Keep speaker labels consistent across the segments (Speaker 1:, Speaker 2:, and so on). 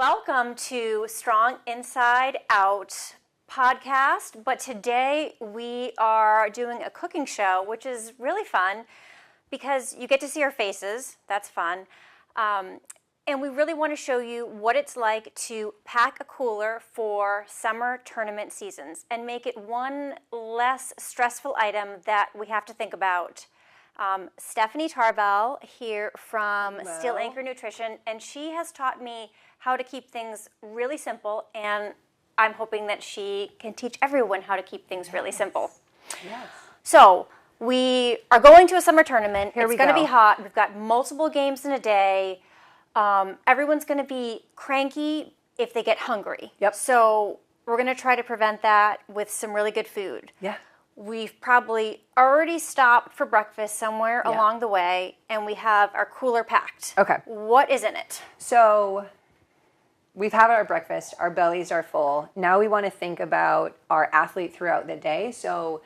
Speaker 1: Welcome to Strong Inside Out podcast, but today we are doing a cooking show, which is really fun because you get to see our faces. That's fun. And we really want to show you what it's like to pack a cooler for summer tournament seasons and make it one less stressful item that we have to think about. Stephanie Tarbell here from Steel Anchor Nutrition, and she has taught me how to keep things really simple, and I'm hoping that she can teach everyone how to keep things really simple.
Speaker 2: Yes.
Speaker 1: So we are going to a summer tournament. It's going to be hot. We've got multiple games in a day. Everyone's going to be cranky if they get hungry.
Speaker 2: Yep.
Speaker 1: So we're going to try to prevent that with some really good food.
Speaker 2: Yeah.
Speaker 1: We've probably already stopped for breakfast somewhere along the way, and we have our cooler packed.
Speaker 2: Okay.
Speaker 1: What is in it?
Speaker 2: So we've had our breakfast. Our bellies are full. Now we want to think about our athlete throughout the day. So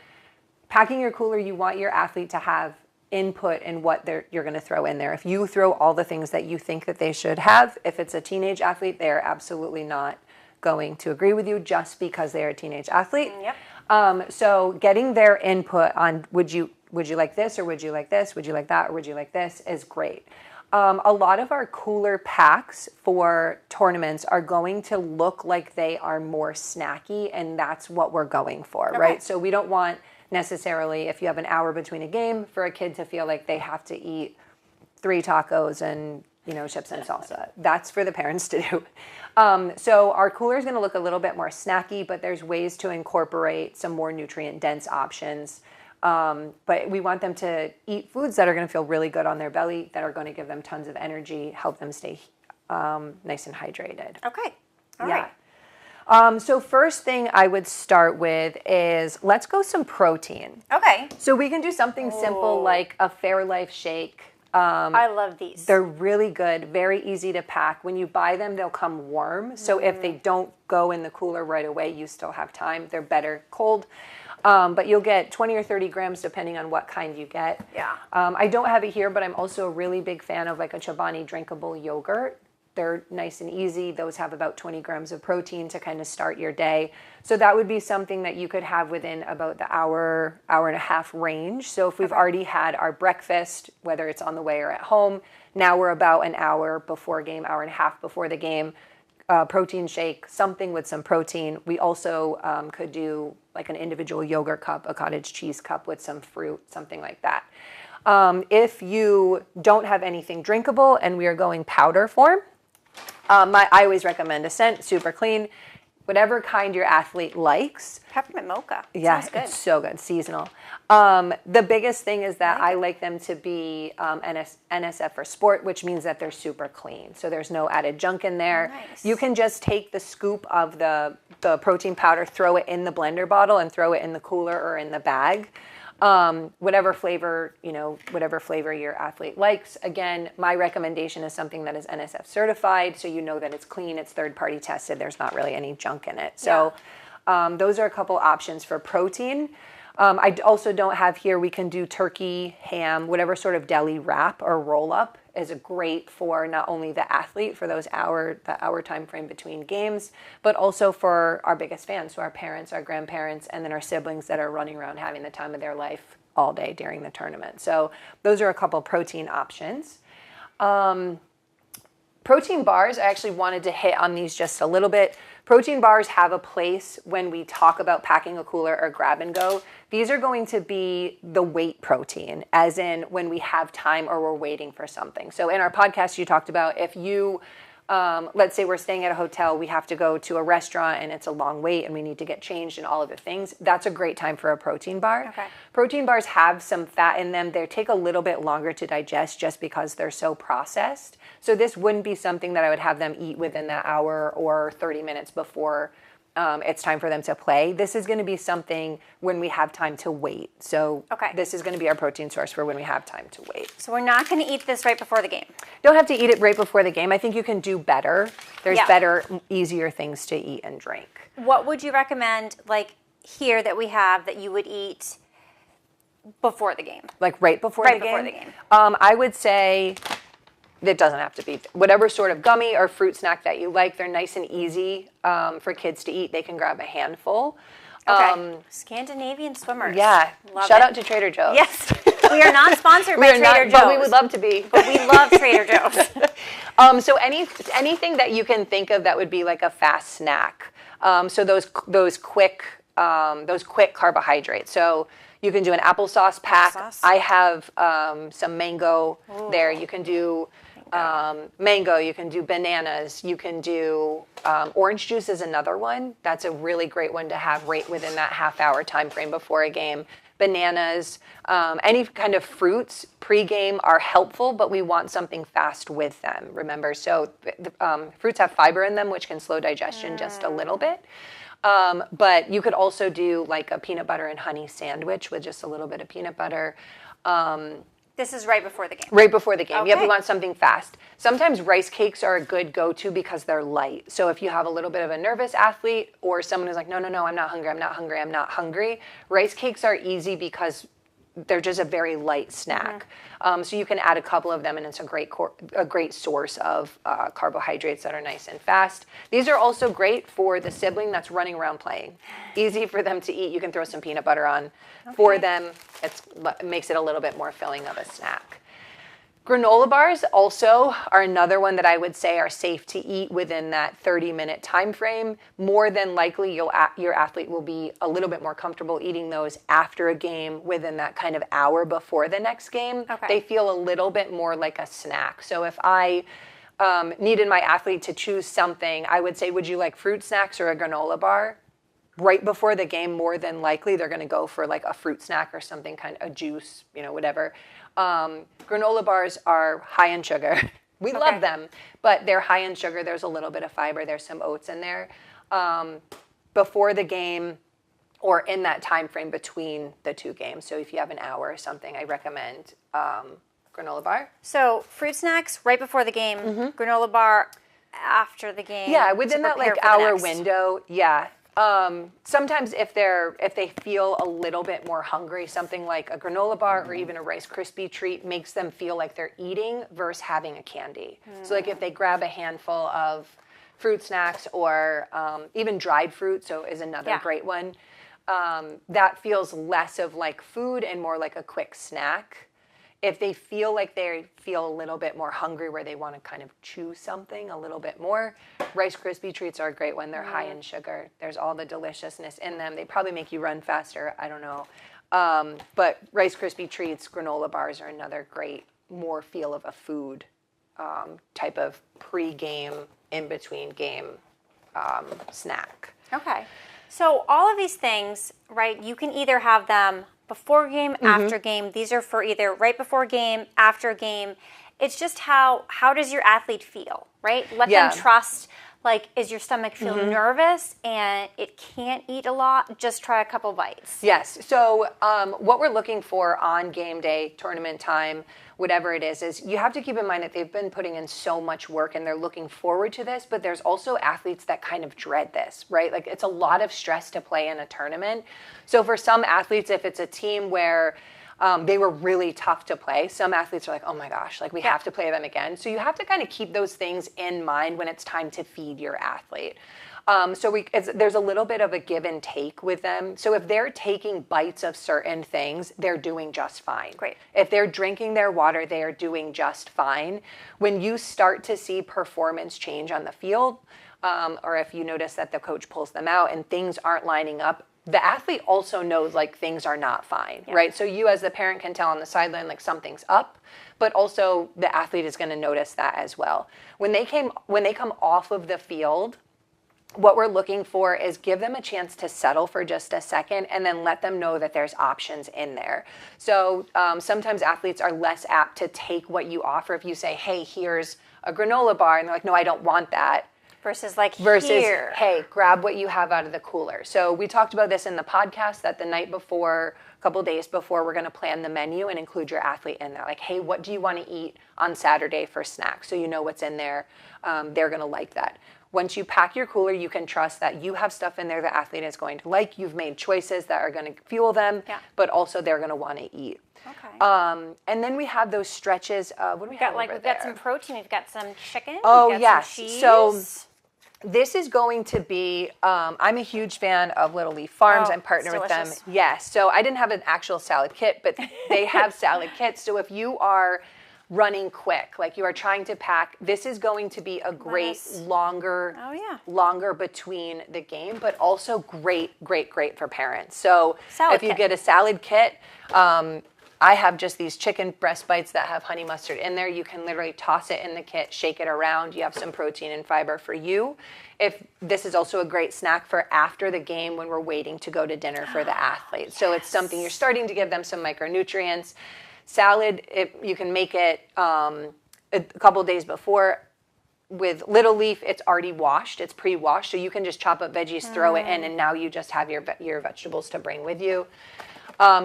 Speaker 2: packing your cooler, you want your athlete to have input in what you're going to throw in there. If you throw all the things that you think that they should have, if it's a teenage athlete, they're absolutely not going to agree with you just because they're a teenage athlete.
Speaker 1: Yep.
Speaker 2: So getting their input on would you like this, or would you like this, would you like that, or would you like this is great. A lot of our cooler packs for tournaments are going to look like they are more snacky, and that's what we're going for, right? So we don't want necessarily, if you have an hour between a game, for a kid to feel like they have to eat 3 tacos and chips and salsa. That's for the parents to do. So our cooler is going to look a little bit more snacky, but there's ways to incorporate some more nutrient-dense options. But we want them to eat foods that are going to feel really good on their belly, that are going to give them tons of energy, help them stay nice and hydrated.
Speaker 1: Okay. All right.
Speaker 2: So first thing I would start with is let's go some protein.
Speaker 1: Okay.
Speaker 2: So we can do something simple like a Fairlife shake.
Speaker 1: I love these.
Speaker 2: They're really good, very easy to pack. When you buy them, they'll come warm. So if they don't go in the cooler right away, you still have time. They're better cold. But you'll get 20 or 30 grams depending on what kind you get.
Speaker 1: Yeah.
Speaker 2: I don't have it here, but I'm also a really big fan of like a Chobani drinkable yogurt. They're nice and easy. Those have about 20 grams of protein to kind of start your day. So that would be something that you could have within about the hour and a half range. So if we've already had our breakfast, whether it's on the way or at home, now we're about an hour before game, hour and a half before the game, protein shake, something with some protein. We also could do like an individual yogurt cup, a cottage cheese cup with some fruit, something like that. If you don't have anything drinkable and we are going powder form, I always recommend Ascent, super clean, whatever kind your athlete likes.
Speaker 1: Peppermint mocha.
Speaker 2: Yeah,
Speaker 1: Sounds good.
Speaker 2: It's so good, seasonal. The biggest thing is that I like them to be NSF for sport, which means that they're super clean. So there's no added junk in there.
Speaker 1: Nice.
Speaker 2: You can just take the scoop of the protein powder, throw it in the blender bottle, and throw it in the cooler or in the bag. Whatever flavor your athlete likes. Again, my recommendation is something that is NSF certified, so you know that it's clean, it's third-party tested, there's not really any junk in it. So those are a couple options for protein. I also don't have here, we can do turkey, ham, whatever sort of deli wrap or roll-up is great for not only the athlete for the hour time frame between games, but also for our biggest fans, so our parents, our grandparents, and then our siblings that are running around having the time of their life all day during the tournament. So those are a couple protein options. Protein bars, I actually wanted to hit on these just a little bit. Protein bars have a place when we talk about packing a cooler or grab and go. These are going to be the weight protein, as in when we have time or we're waiting for something. So in our podcast, you talked about if you, let's say we're staying at a hotel, we have to go to a restaurant and it's a long wait and we need to get changed and all of the things. That's a great time for a protein bar.
Speaker 1: Okay.
Speaker 2: Protein bars have some fat in them. They take a little bit longer to digest just because they're so processed. So this wouldn't be something that I would have them eat within the hour or 30 minutes before it's time for them to play. This is going to be something when we have time to wait. So this is going to be our protein source for when we have time to wait.
Speaker 1: So we're not going to eat this right before the game.
Speaker 2: Don't have to eat it right before the game. I think you can do better. There's better, easier things to eat and drink.
Speaker 1: What would you recommend, like here that we have, that you would eat before the game?
Speaker 2: Like right before the game?
Speaker 1: Right before the game.
Speaker 2: I would say it doesn't have to be whatever sort of gummy or fruit snack that you like. They're nice and easy for kids to eat. They can grab a handful.
Speaker 1: Okay. Scandinavian swimmers.
Speaker 2: Yeah. Shout out to Trader Joe's.
Speaker 1: Yes. We are not sponsored by Trader Joe's.
Speaker 2: But we would love to be.
Speaker 1: But we love Trader Joe's.
Speaker 2: So anything that you can think of that would be like a fast snack. So those quick carbohydrates. So you can do an applesauce pack. I have some mango there. You can do mango. You can do bananas. You can do orange juice is another one. That's a really great one to have right within that half-hour time frame before a game. Bananas, any kind of fruits pre-game are helpful, but we want something fast with them, remember. So fruits have fiber in them, which can slow digestion just a little bit. But you could also do like a peanut butter and honey sandwich with just a little bit of peanut butter.
Speaker 1: This is right before the game.
Speaker 2: Right before the game.
Speaker 1: Okay.
Speaker 2: Yep, we want something fast. Sometimes rice cakes are a good go-to because they're light. So if you have a little bit of a nervous athlete or someone who's like, no, I'm not hungry, rice cakes are easy because they're just a very light snack. So you can add a couple of them, and it's a great source of carbohydrates that are nice and fast. These are also great for the sibling that's running around playing. Easy for them to eat. You can throw some peanut butter on for them. It makes it a little bit more filling of a snack. Granola bars also are another one that I would say are safe to eat within that 30-minute time frame. More than likely, your athlete will be a little bit more comfortable eating those after a game within that kind of hour before the next game.
Speaker 1: Okay.
Speaker 2: They feel a little bit more like a snack. So if I needed my athlete to choose something, I would say, would you like fruit snacks or a granola bar? Right before the game, more than likely, they're going to go for like a fruit snack or something, kind of a juice, whatever. Granola bars are high in sugar. We love them, but they're high in sugar. There's a little bit of fiber. There's some oats in there. Before the game or in that time frame between the two games. So if you have an hour or something, I recommend granola bar.
Speaker 1: So fruit snacks right before the game, granola bar after the game.
Speaker 2: Yeah, within that like hour window. Yeah. Sometimes if they feel a little bit more hungry, something like a granola bar or even a Rice Krispie treat makes them feel like they're eating versus having a candy. So like if they grab a handful of fruit snacks or even dried fruit, so is another great one, that feels less of like food and more like a quick snack. If they feel like they feel a little bit more hungry where they want to kind of chew something a little bit more, Rice Krispie treats are a great one. They're high in sugar. There's all the deliciousness in them. They probably make you run faster. I don't know. But Rice Krispie treats, granola bars are another great, more feel of a food type of pre-game, in-between game snack.
Speaker 1: Okay. So all of these things, right, you can either have them before game, after game. These are for either right before game, after game. It's just how does your athlete feel, right? Let them trust, like, is your stomach feeling nervous and it can't eat a lot? Just try a couple bites.
Speaker 2: Yes. So what we're looking for on game day, tournament time, whatever it is you have to keep in mind that they've been putting in so much work and they're looking forward to this, but there's also athletes that kind of dread this, right? Like it's a lot of stress to play in a tournament. So for some athletes, if it's a team where they were really tough to play, some athletes are like, oh my gosh, like we have to play them again. So you have to kind of keep those things in mind when it's time to feed your athlete. There's a little bit of a give and take with them. So if they're taking bites of certain things, they're doing just fine.
Speaker 1: Great.
Speaker 2: If they're drinking their water, they are doing just fine. When you start to see performance change on the field, or if you notice that the coach pulls them out and things aren't lining up, the athlete also knows like things are not fine, right? So you as the parent can tell on the sideline like something's up, but also the athlete is going to notice that as well. When they come off of the field, what we're looking for is give them a chance to settle for just a second and then let them know that there's options in there. So sometimes athletes are less apt to take what you offer if you say, hey, here's a granola bar, and they're like, no, I don't want that.
Speaker 1: Versus here.
Speaker 2: Hey, grab what you have out of the cooler. So we talked about this in the podcast that the night before, a couple days before, we're going to plan the menu and include your athlete in there. Like, hey, what do you want to eat on Saturday for snacks? So you know what's in there. They're going to like that. once you pack your cooler, you can trust that you have stuff in there the athlete is going to like. You've made choices that are going to fuel them, but also they're going to want to eat.
Speaker 1: Okay.
Speaker 2: And then we have those stretches. What do we have over
Speaker 1: we've
Speaker 2: there?
Speaker 1: got some protein. We've got some chicken.
Speaker 2: Oh,
Speaker 1: we've got
Speaker 2: yes.
Speaker 1: some cheese.
Speaker 2: So this is going to be, I'm a huge fan of Little Leaf Farms. I'm partnered with them. Yes. So I didn't have an actual salad kit, but they have salad kits. So if you are running quick, like you are trying to pack, this is going to be a great longer between the game, but also great for parents. So if you get a salad kit, I have just these chicken breast bites that have honey mustard in there. You can literally toss it in the kit, shake it around. You have some protein and fiber for you. If this is also a great snack for after the game when we're waiting to go to dinner for the athlete. So it's something you're starting to give them some micronutrients. Salad, you can make it a couple days before. With Little Leaf, it's already washed. It's pre-washed, so you can just chop up veggies, throw it in, and now you just have your vegetables to bring with you.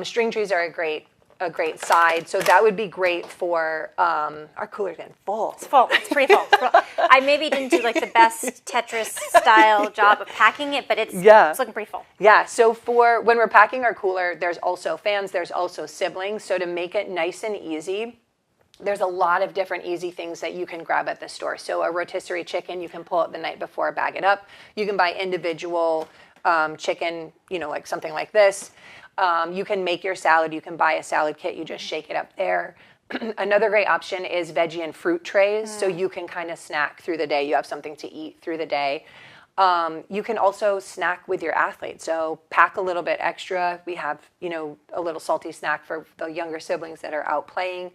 Speaker 2: String trees are a great side, so that would be great for our cooler's getting full.
Speaker 1: It's full. It's pretty full. I maybe didn't do like the best Tetris style job of packing it, but it's looking pretty full.
Speaker 2: Yeah. So for when we're packing our cooler, there's also fans. There's also siblings. So to make it nice and easy, there's a lot of different easy things that you can grab at the store. So a rotisserie chicken, you can pull it the night before, bag it up. You can buy individual chicken, like something like this. You can make your salad. You can buy a salad kit. You just shake it up there. Another great option is veggie and fruit trays. So you can kind of snack through the day. You have something to eat through the day. You can also snack with your athlete. So pack a little bit extra. We have, a little salty snack for the younger siblings that are out playing.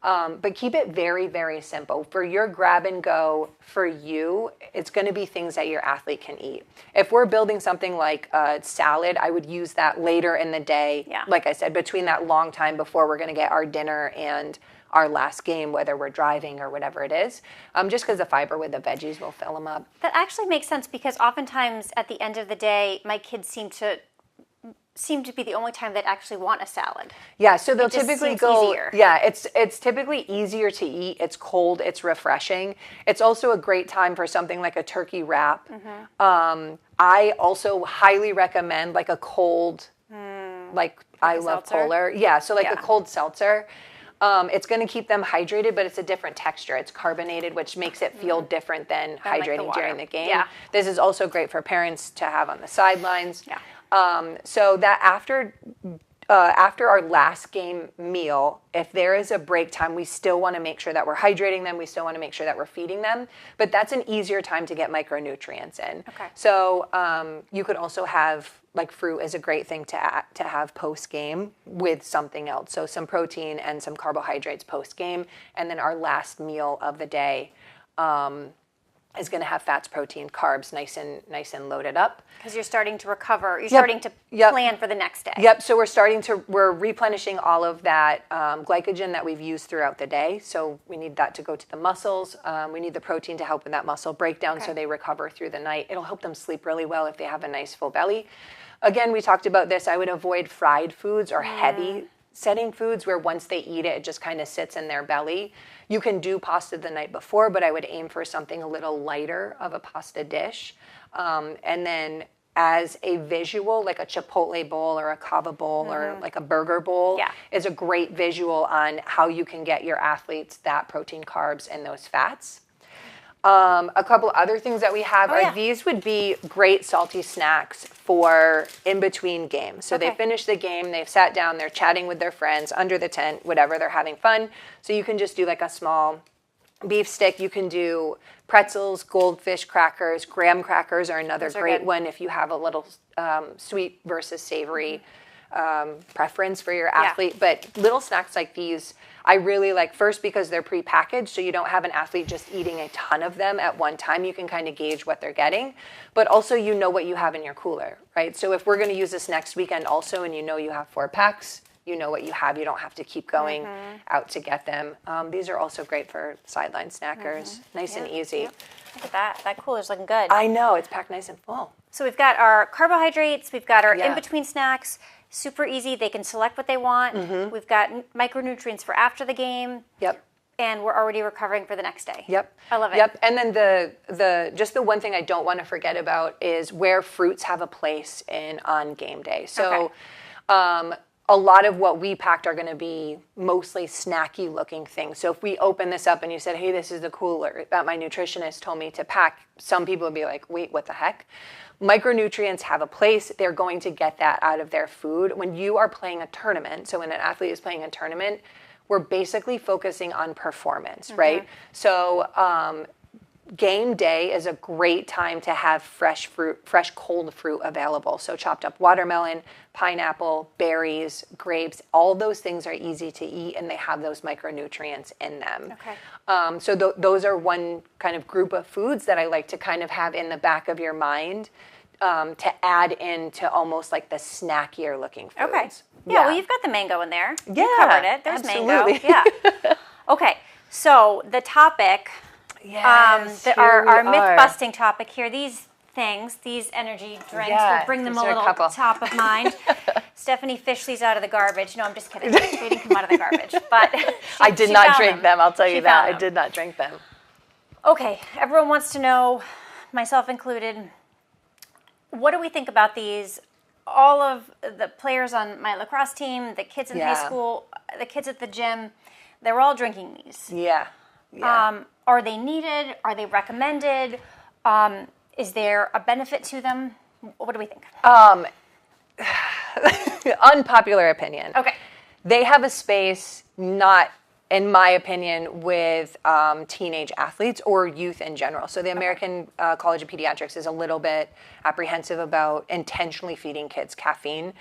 Speaker 2: But keep it very, very simple. For your grab and go, for you, it's going to be things that your athlete can eat. If we're building something like a salad, I would use that later in the day. Yeah. Like I said, between that long time before we're going to get our dinner and our last game, whether we're driving or whatever it is, just because the fiber with the veggies will fill them up.
Speaker 1: That actually makes sense because oftentimes at the end of the day, my kids seem to be the only time that actually want a salad.
Speaker 2: Yeah, so they'll typically go.
Speaker 1: Easier.
Speaker 2: Yeah, it's typically easier to eat. It's cold. It's refreshing. It's also a great time for something like a turkey wrap. I also highly recommend like a cold, I love
Speaker 1: seltzer?
Speaker 2: polar. Yeah, so a cold seltzer. It's going to keep them hydrated, but it's a different texture. It's carbonated, which makes it feel different than hydrating during the game. Yeah. This is also great for parents to have on the sidelines. Yeah. So that after our last game meal, if there is a break time, we still want to make sure that we're hydrating them. We still want to make sure that we're feeding them. But that's an easier time to get micronutrients in. Okay. So you could also have, fruit is a great thing to have post-game with something else. So some protein and some carbohydrates post-game. And then our last meal of the day is going to have fats, protein, carbs, nice and loaded up.
Speaker 1: Because you're starting to recover. You're starting to plan for the next day.
Speaker 2: Yep. So we're replenishing all of that glycogen that we've used throughout the day. So we need that to go to the muscles. We need the protein to help with that muscle breakdown so they recover through the night. It'll help them sleep really well if they have a nice full belly. Again, we talked about this. I would avoid fried foods or heavy setting foods where once they eat it, it just kind of sits in their belly. You can do pasta the night before, but I would aim for something a little lighter of a pasta dish. And then as a visual, like a Chipotle bowl or a Cava bowl or like a burger bowl is a great visual on how you can get your athletes that protein, carbs, and those fats. A couple other things that we have are these would be great salty snacks for in between games. So they finish the game, they've sat down, they're chatting with their friends under the tent, whatever, they're having fun. So you can just do like a small beef stick. You can do pretzels, goldfish crackers, graham crackers are another great one if you have a little sweet versus savory preference for your athlete. But little snacks like these I really like, first because they're prepackaged, so you don't have an athlete just eating a ton of them at one time. You can kind of gauge what they're getting, but also you know what you have in your cooler, right? So if we're going to use this next weekend also and you know you have 4 packs, you know what you have. You don't have to keep going out to get them. These are also great for sideline snackers. Nice and easy.
Speaker 1: Yep. Look at that. That cooler's looking good.
Speaker 2: I know. It's packed nice and full.
Speaker 1: So we've got our carbohydrates. We've got our in-between snacks. Super easy. They can select what they want. We've got micronutrients for after the game.
Speaker 2: Yep.
Speaker 1: and we're already recovering for the next day.
Speaker 2: Yep.
Speaker 1: I love it.
Speaker 2: Yep. And then the one thing I don't want to forget about is where fruits have a place on game day. So a lot of what we packed are going to be mostly snacky looking things. So if we open this up and you said, hey, this is the cooler that my nutritionist told me to pack, some people would be like, wait, what the heck? Micronutrients have a place. They're going to get that out of their food. When you are playing a tournament, so when an athlete is playing a tournament, we're basically focusing on performance, right? So game day is a great time to have fresh cold fruit available. So chopped up watermelon, pineapple, berries, grapes, all those things are easy to eat and they have those micronutrients in them.
Speaker 1: Okay.
Speaker 2: So those are one kind of group of foods that I like to kind of have in the back of your mind to add into almost like the snackier looking foods.
Speaker 1: Okay. Yeah, well, you've got the mango in there.
Speaker 2: Yeah,
Speaker 1: you covered it. There's
Speaker 2: absolutely.
Speaker 1: mango. Yeah. Okay, so the topic,
Speaker 2: Yes,
Speaker 1: our myth-busting topic here, these energy drinks, we'll bring them a
Speaker 2: these are
Speaker 1: little
Speaker 2: couple.
Speaker 1: top of mind. Stephanie fished these out of the garbage. No, I'm just kidding. They didn't come out of the garbage. But
Speaker 2: I did not drink them. I'll tell you that. I
Speaker 1: them.
Speaker 2: did not drink them.
Speaker 1: Okay, everyone wants to know, myself included, what do we think about these? All of the players on my lacrosse team, the kids in high school, the kids at the gym, they're all drinking these.
Speaker 2: Yeah.
Speaker 1: Are they needed? Are they recommended? Is there a benefit to them? What do we think?
Speaker 2: Unpopular opinion.
Speaker 1: Okay.
Speaker 2: They have a space, not in my opinion, with teenage athletes or youth in general. So the American College of Pediatrics is a little bit apprehensive about intentionally feeding kids caffeine.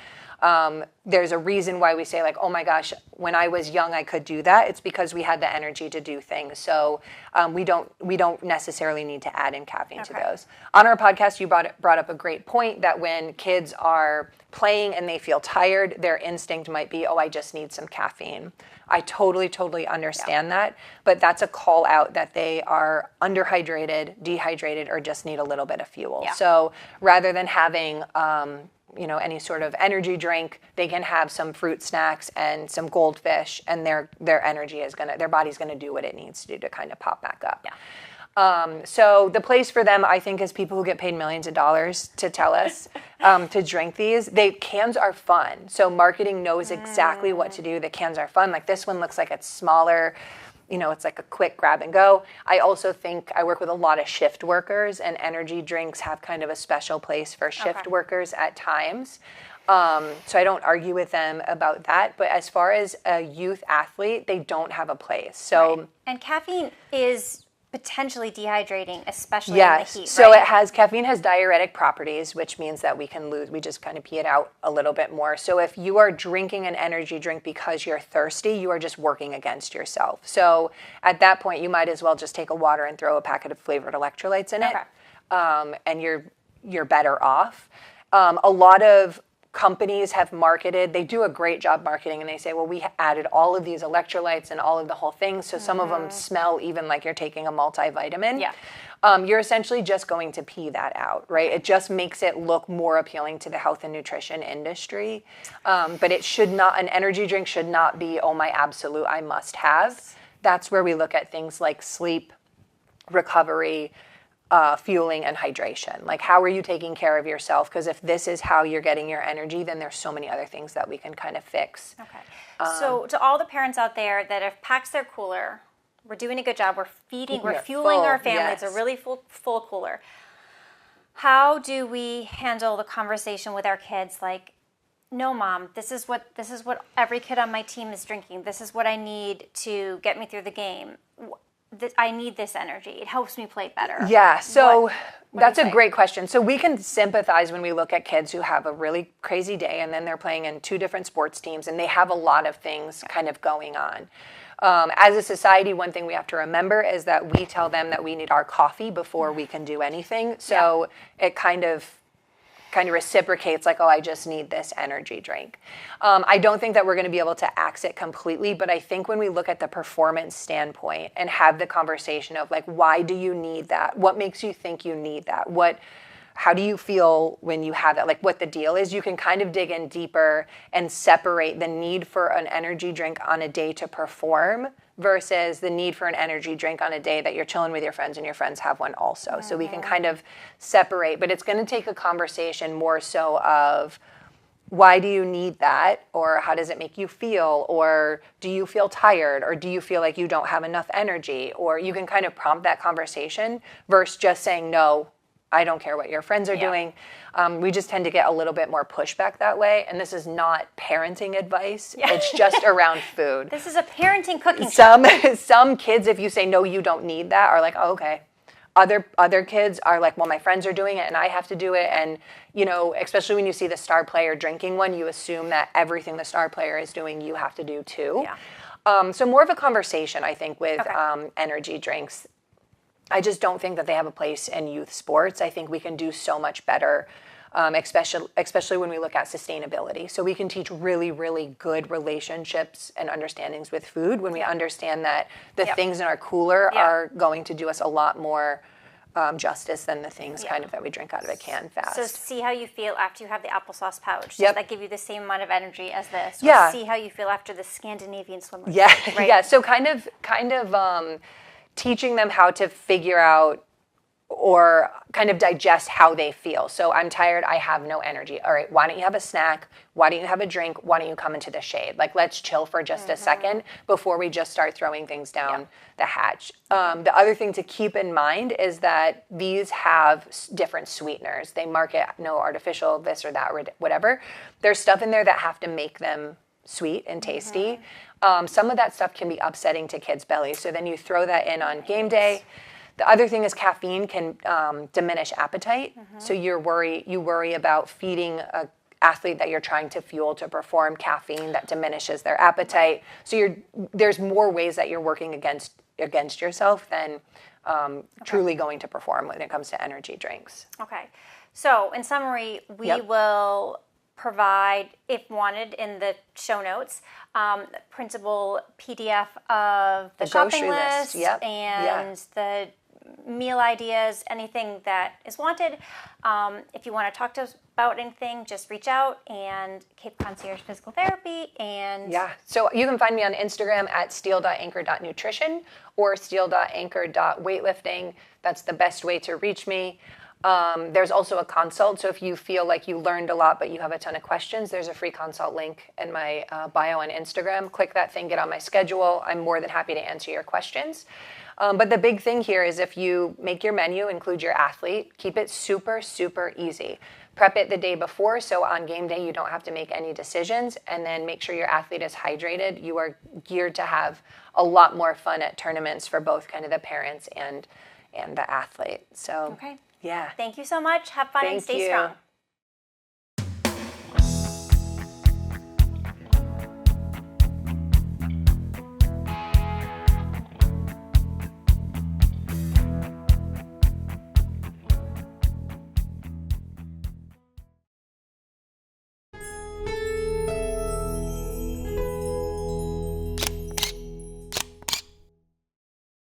Speaker 2: There's a reason why we say like, oh my gosh, when I was young, I could do that. It's because we had the energy to do things. So we don't necessarily need to add in caffeine to those. On our podcast, you brought up a great point that when kids are playing and they feel tired, their instinct might be, oh, I just need some caffeine. I totally understand that, but that's a call out that they are underhydrated, dehydrated, or just need a little bit of fuel.
Speaker 1: Yeah.
Speaker 2: So rather than having any sort of energy drink, they can have some fruit snacks and some goldfish, and their body's gonna do what it needs to do to kind of pop back up.
Speaker 1: Yeah.
Speaker 2: So the place for them, I think, is people who get paid millions of dollars to tell us to drink these. Cans are fun. So marketing knows exactly what to do. The cans are fun. Like this one looks like it's smaller. It's like a quick grab and go. I also think I work with a lot of shift workers, and energy drinks have kind of a special place for shift workers at times. So I don't argue with them about that. But as far as a youth athlete, they don't have a place. So
Speaker 1: And caffeine is potentially dehydrating, especially
Speaker 2: yes.
Speaker 1: in the heat,
Speaker 2: So
Speaker 1: right?
Speaker 2: caffeine has diuretic properties, which means that we just kind of pee it out a little bit more. So if you are drinking an energy drink because you're thirsty, you are just working against yourself. So at that point, you might as well just take a water and throw a packet of flavored electrolytes in it, and you're better off. A lot of companies have marketed, they do a great job marketing, and they say, well, we added all of these electrolytes and all of the whole thing, so some of them smell even like you're taking a multivitamin.
Speaker 1: Yeah.
Speaker 2: You're essentially just going to pee that out, right? It just makes it look more appealing to the health and nutrition industry. But it should not, an energy drink should not be, oh, my absolute, I must have. That's where we look at things like sleep, recovery, fueling, and hydration. Like, how are you taking care of yourself? Because if this is how you're getting your energy, then there's so many other things that we can kind of fix.
Speaker 1: Okay. So to all the parents out there that have packed their cooler, we're doing a good job. We're fueling our family. It's a really full cooler. How do we handle the conversation with our kids? Like, no, Mom, this is what every kid on my team is drinking. This is what I need to get me through the game. I need this energy. It helps me play better.
Speaker 2: Yeah, so
Speaker 1: what
Speaker 2: that's a great question. So we can sympathize when we look at kids who have a really crazy day and then they're playing in 2 different sports teams and they have a lot of things kind of going on. As a society, one thing we have to remember is that we tell them that we need our coffee before we can do anything. So it kind of reciprocates like, oh, I just need this energy drink. I don't think that we're going to be able to axe it completely, but I think when we look at the performance standpoint and have the conversation of like, why do you need that? What makes you think you need that? how do you feel when you have that, like what the deal is, you can kind of dig in deeper and separate the need for an energy drink on a day to perform versus the need for an energy drink on a day that you're chilling with your friends and your friends have one also. Mm-hmm. So we can kind of separate, but it's going to take a conversation more so of, why do you need that? Or how does it make you feel? Or do you feel tired? Or do you feel like you don't have enough energy? Or you can kind of prompt that conversation versus just saying, no, I don't care what your friends are doing. We just tend to get a little bit more pushback that way. And this is not parenting advice. Yeah. It's just around food.
Speaker 1: This is a parenting cooking show.
Speaker 2: Some kids, if you say, no, you don't need that, are like, oh, okay. Other kids are like, well, my friends are doing it and I have to do it. And, you know, especially when you see the star player drinking one, you assume that everything the star player is doing, you have to do too. Yeah. So more of a conversation, I think, with energy drinks. I just don't think that they have a place in youth sports. I think we can do so much better, especially when we look at sustainability. So we can teach really, really good relationships and understandings with food when we understand that the things in our cooler are going to do us a lot more justice than the things kind of that we drink out of a can fast.
Speaker 1: So see how you feel after you have the applesauce pouch. Does that give you the same amount of energy as this?
Speaker 2: Or
Speaker 1: see how you feel after the Scandinavian swimwear.
Speaker 2: Yeah, right? Yeah. So kind of teaching them how to figure out or kind of digest how they feel. So I'm tired, I have no energy. All right, why don't you have a snack? Why don't you have a drink? Why don't you come into the shade? Like, let's chill for just a second before we just start throwing things down the hatch. The other thing to keep in mind is that these have different sweeteners. They market no artificial this or that or whatever. There's stuff in there that have to make them sweet and tasty. Some of that stuff can be upsetting to kids' bellies. So then you throw that in on game day. The other thing is caffeine can diminish appetite. So you worry about feeding an athlete that you're trying to fuel to perform caffeine that diminishes their appetite. So there's more ways that you're working against yourself than truly going to perform when it comes to energy drinks.
Speaker 1: Okay. So in summary, we will provide, if wanted, in the show notes, printable PDF of the shopping list and the meal ideas, anything that is wanted. If you want to talk to us about anything, just reach out, and Cape Concierge Physical Therapy. And
Speaker 2: so you can find me on Instagram at steel.anchor.nutrition or steel.anchor.weightlifting. That's the best way to reach me. There's also a consult, so if you feel like you learned a lot but you have a ton of questions, there's a free consult link in my bio on Instagram. Click that thing, get on my schedule. I'm more than happy to answer your questions. But the big thing here is if you make your menu, include your athlete, keep it super, super easy. Prep it the day before, so on game day you don't have to make any decisions, and then make sure your athlete is hydrated. You are geared to have a lot more fun at tournaments for both kind of the parents and the athlete. So,
Speaker 1: thank you so much. Have fun and stay strong.